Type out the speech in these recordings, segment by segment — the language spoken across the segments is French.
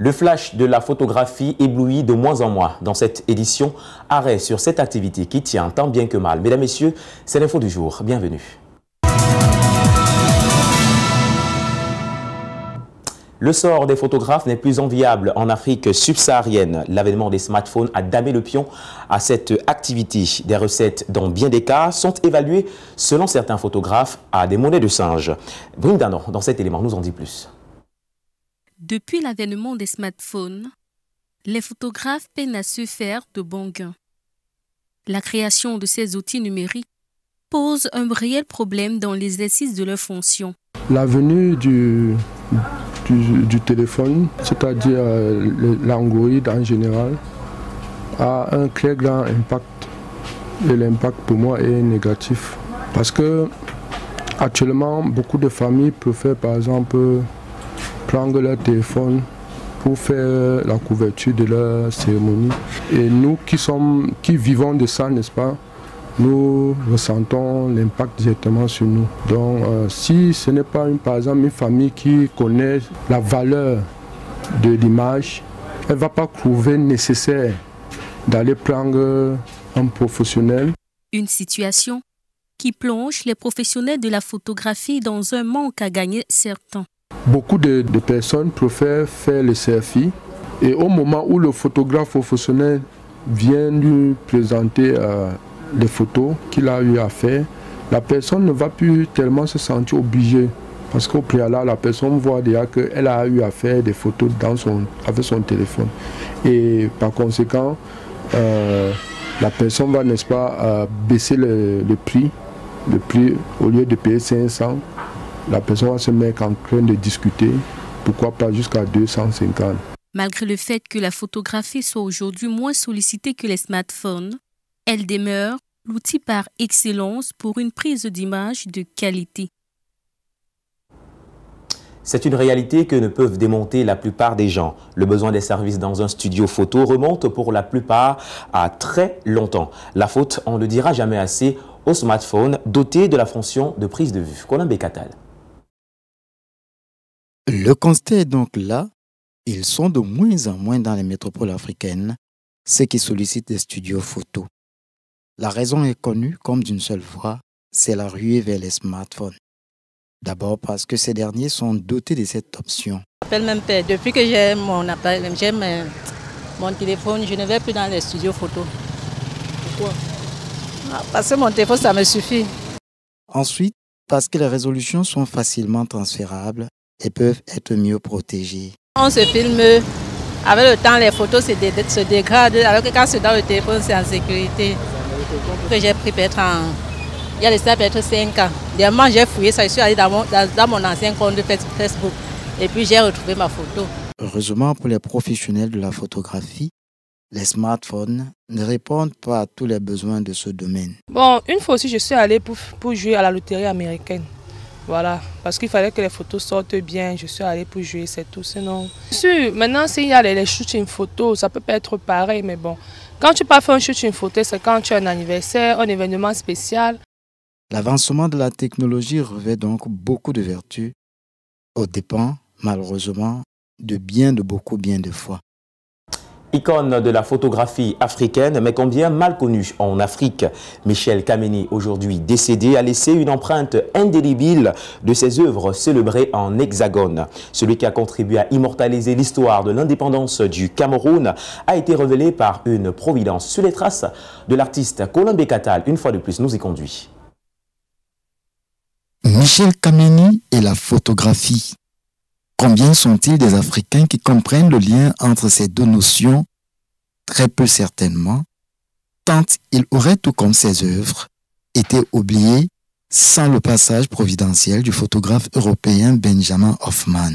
Le flash de la photographie éblouit de moins en moins. Dans cette édition, arrêt sur cette activité qui tient tant bien que mal. Mesdames, Messieurs, c'est l'info du jour. Bienvenue. Le sort des photographes n'est plus enviable en Afrique subsaharienne. L'avènement des smartphones a damé le pion à cette activité. Des recettes, dans bien des cas, sont évaluées, selon certains photographes, à des monnaies de singe. Brindanon, dans cet élément, nous en dit plus. Depuis l'avènement des smartphones, les photographes peinent à se faire de bons gains. La création de ces outils numériques pose un réel problème dans l'exercice de leurs fonctions. La venue du téléphone, c'est-à-dire l'Android en général, a un très grand impact. Et l'impact pour moi est négatif. Parce que actuellement, beaucoup de familles préfèrent par exemple prendre leur téléphone pour faire la couverture de leur cérémonie. Et nous qui vivons de ça, n'est-ce pas, nous ressentons l'impact directement sur nous. Donc si ce n'est pas par exemple une famille qui connaît la valeur de l'image, elle ne va pas trouver nécessaire d'aller prendre un professionnel. Une situation qui plonge les professionnels de la photographie dans un manque à gagner certain. Beaucoup de personnes préfèrent faire le selfie et au moment où le photographe professionnel vient lui présenter les photos qu'il a eu à faire, la personne ne va plus tellement se sentir obligée parce qu'au préalable, la personne voit déjà qu'elle a eu à faire des photos avec son téléphone. Et par conséquent, la personne va, n'est-ce pas, baisser le prix, au lieu de payer 500. La personne va se mettre en train de discuter, pourquoi pas jusqu'à 250. Malgré le fait que la photographie soit aujourd'hui moins sollicitée que les smartphones, elle demeure l'outil par excellence pour une prise d'image de qualité. C'est une réalité que ne peuvent démonter la plupart des gens. Le besoin des services dans un studio photo remonte pour la plupart à très longtemps. La faute, on ne le dira jamais assez, au smartphone doté de la fonction de prise de vue. Colin Bekatal. Le constat est donc là, ils sont de moins en moins dans les métropoles africaines, ceux qui sollicitent des studios photo. La raison est connue comme d'une seule voix, c'est la ruée vers les smartphones. D'abord parce que ces derniers sont dotés de cette option. Depuis que j'ai mon appareil, j'ai mon téléphone, je ne vais plus dans les studios photo. Pourquoi? Parce que mon téléphone, ça me suffit. Ensuite, parce que les résolutions sont facilement transférables et peuvent être mieux protégées. On se filme, avec le temps, les photos se dégradent, alors que quand c'est dans le téléphone, c'est en sécurité. Que j'ai pris peut-être il y a peut-être 5 ans. Dernièrement, j'ai fouillé ça, je suis allé dans mon ancien compte de Facebook et puis j'ai retrouvé ma photo. Heureusement pour les professionnels de la photographie, les smartphones ne répondent pas à tous les besoins de ce domaine. Bon, une fois aussi, je suis allée pour jouer à la loterie américaine. Voilà, parce qu'il fallait que les photos sortent bien, je suis allée pour jouer, c'est tout. Sinon, maintenant, s'il y a les shootings photos, ça peut pas être pareil, mais bon. Quand tu pars faire un shooting photo, c'est quand tu as un anniversaire, un événement spécial. L'avancement de la technologie revêt donc beaucoup de vertus, aux dépens, malheureusement, de beaucoup de fois. Icône de la photographie africaine, mais combien mal connue en Afrique, Michel Kameni, aujourd'hui décédé, a laissé une empreinte indélébile de ses œuvres célébrées en hexagone. Celui qui a contribué à immortaliser l'histoire de l'indépendance du Cameroun a été révélé par une providence sur les traces de l'artiste Colin Bekatal. Une fois de plus, nous y conduit. Michel Kameni et la photographie. Combien sont-ils des Africains qui comprennent le lien entre ces deux notions? Très peu certainement, tant il aurait, tout comme ses œuvres, été oublié sans le passage providentiel du photographe européen Benjamin Hoffman.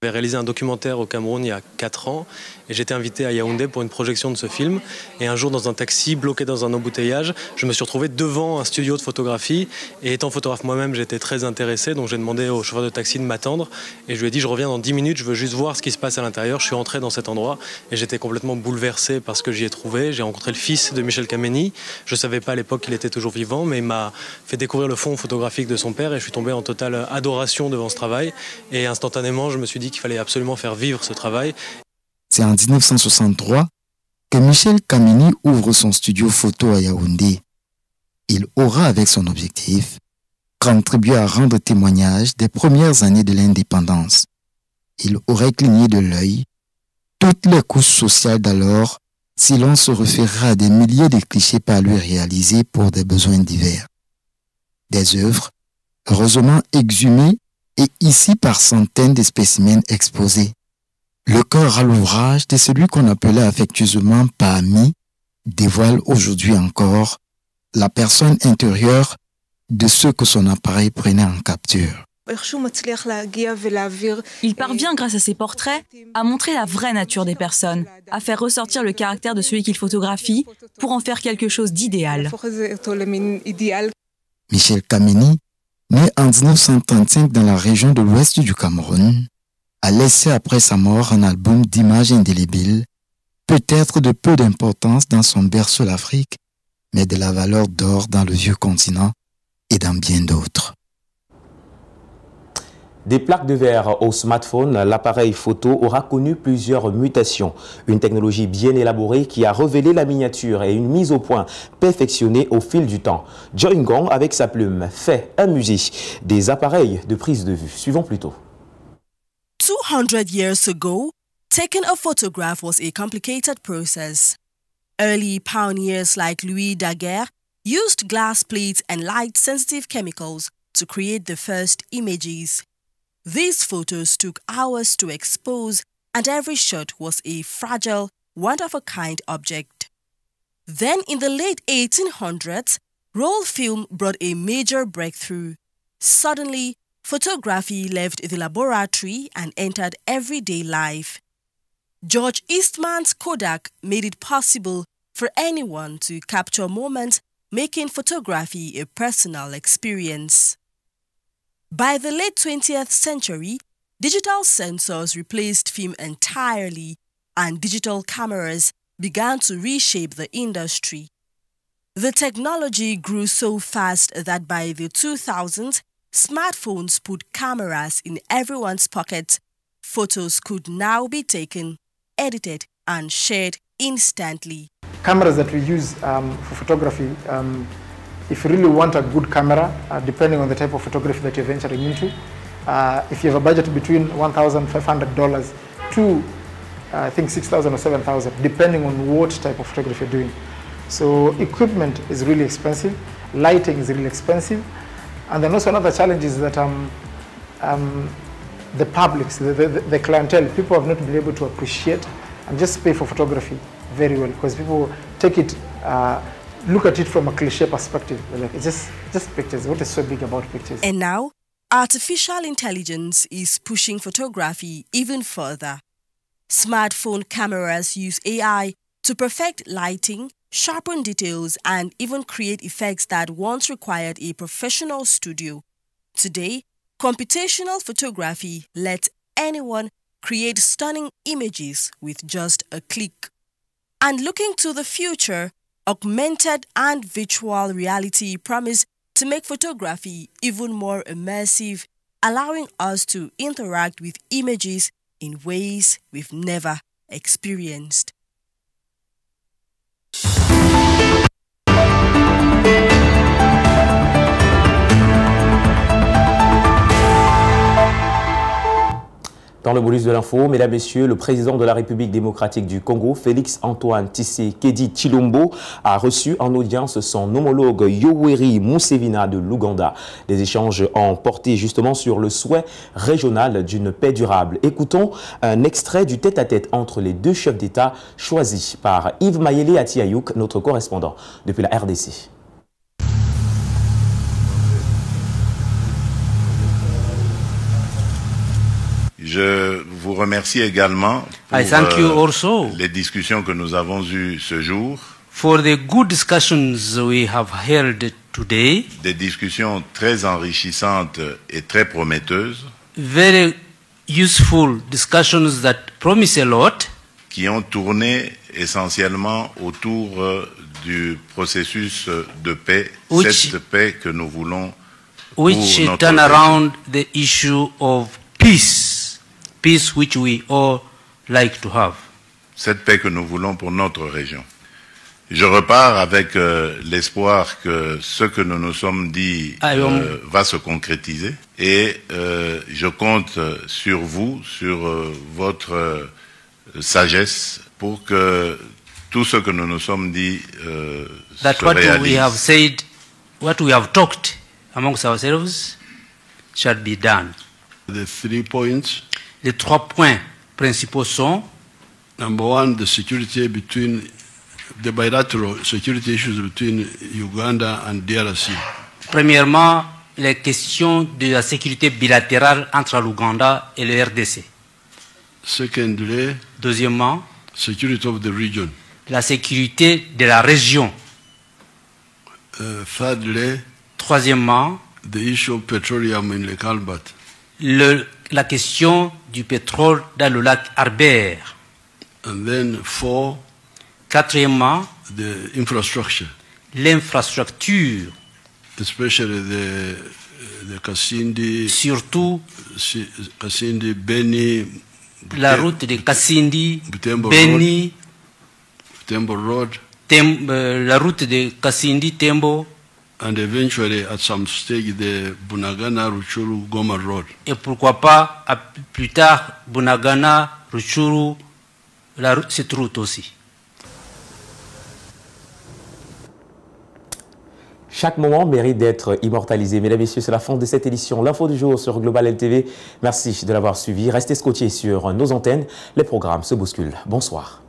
J'avais réalisé un documentaire au Cameroun il y a 4 ans et j'étais invité à Yaoundé pour une projection de ce film. Et un jour, dans un taxi bloqué dans un embouteillage, je me suis retrouvé devant un studio de photographie. Et étant photographe moi-même, j'étais très intéressé, donc j'ai demandé au chauffeur de taxi de m'attendre. Et je lui ai dit, je reviens dans 10 minutes, je veux juste voir ce qui se passe à l'intérieur. Je suis entré dans cet endroit et j'étais complètement bouleversé par ce que j'y ai trouvé. J'ai rencontré le fils de Michel Kameni. Je ne savais pas à l'époque qu'il était toujours vivant, mais il m'a fait découvrir le fond photographique de son père et je suis tombé en totale adoration devant ce travail. Et instantanément, je me suis dit qu'il fallait absolument faire vivre ce travail. C'est en 1963 que Michel Kameni ouvre son studio photo à Yaoundé. Il aura avec son objectif contribué à rendre témoignage des premières années de l'indépendance. Il aurait cligné de l'œil toutes les couches sociales d'alors si l'on se référait à des milliers de clichés par lui réalisés pour des besoins divers. Des œuvres heureusement exhumées et ici par centaines de spécimens exposés. Le cœur à l'ouvrage de celui qu'on appelait affectueusement Pami dévoile aujourd'hui encore la personne intérieure de ceux que son appareil prenait en capture. Il parvient, grâce à ses portraits, à montrer la vraie nature des personnes, à faire ressortir le caractère de celui qu'il photographie pour en faire quelque chose d'idéal. Michel Kameni, né en 1935 dans la région de l'ouest du Cameroun, a laissé après sa mort un album d'images indélébiles, peut-être de peu d'importance dans son berceau l'Afrique, mais de la valeur d'or dans le vieux continent et dans bien d'autres. Des plaques de verre au smartphone, l'appareil photo aura connu plusieurs mutations. Une technologie bien élaborée qui a révélé la miniature et une mise au point perfectionnée au fil du temps. Joy Ngong, avec sa plume, fait amuser des appareils de prise de vue. Suivons plutôt. 200 years ago, taking a photograph was a complicated process. Early pioneers like Louis Daguerre used glass plates and light-sensitive chemicals to create the first images. These photos took hours to expose, and every shot was a fragile, one-of-a-kind object. Then, in the late 1800s, roll film brought a major breakthrough. Suddenly, photography left the laboratory and entered everyday life. George Eastman's Kodak made it possible for anyone to capture moments, making photography a personal experience. By the late 20th century, digital sensors replaced film entirely, and digital cameras began to reshape the industry. The technology grew so fast that by the 2000s, smartphones put cameras in everyone's pocket. Photos could now be taken, edited, and shared instantly. Cameras that we use for photography, if you really want a good camera, depending on the type of photography that you're venturing into, if you have a budget between $1,500 to I think $6,000 or $7,000, depending on what type of photography you're doing. So equipment is really expensive, lighting is really expensive, and then also another challenge is that the public, the clientele, people have not been able to appreciate and just pay for photography very well, because people take it, look at it from a cliche perspective. They're like, it's just pictures. What is so big about pictures? And now, artificial intelligence is pushing photography even further. Smartphone cameras use AI to perfect lighting, sharpen details, and even create effects that once required a professional studio. Today, computational photography lets anyone create stunning images with just a click. And looking to the future, augmented and virtual reality promise to make photography even more immersive, allowing us to interact with images in ways we've never experienced. Dans le bonus de l'info, mesdames, messieurs, le président de la République démocratique du Congo, Félix-Antoine Tshisekedi Tshilombo, a reçu en audience son homologue Yoweri Museveni de l'Ouganda. Des échanges ont porté justement sur le souhait régional d'une paix durable. Écoutons un extrait du tête-à-tête entre les deux chefs d'État choisis par Yves Mayele Atiayouk, notre correspondant depuis la RDC. Je vous remercie également pour les discussions que nous avons eues ce jour. For the good discussions we have held today. Des discussions très enrichissantes et très prometteuses. Very useful discussions that promise a lot. Qui ont tourné essentiellement autour du processus de paix, cette paix que nous voulons pour notre turn around the issue of peace. Peace which we all like to have. cette paix que nous voulons pour notre région. Je repars avec l'espoir que ce que nous nous sommes dit va se concrétiser et je compte sur vous, sur votre sagesse pour que tout ce que nous nous sommes dit se réalise. What we have talked amongst ourselves shall be done. The 3 points. Les 3 points principaux sont: number 1, the security between the bilateral security issues between Uganda and DRC. Premièrement, les questions de la sécurité bilatérale entre l'Ouganda et le RDC. Secondly, deuxièmement, security of the region. La sécurité de la région. Thirdly, troisièmement, the issue of petroleum in Lake Albert. La question du pétrole dans le lac Albert. And then 4, quatrièmement, the infrastructure. L'infrastructure. Especially the Kasindi. Surtout Kasindi, Beni. La route de Kasindi, Beni. Tembo Road. La route de Kasindi, Tembo. And eventually, at some stage, the Bunagana, Ruchuru, Goma Road. Et pourquoi pas, plus tard, Bunagana, Ruchuru, cette route aussi. Chaque moment mérite d'être immortalisé. Mesdames et messieurs, c'est la fin de cette édition. L'info du jour sur Global LTV. Merci de l'avoir suivi. Restez scotchés sur nos antennes. Les programmes se bousculent. Bonsoir.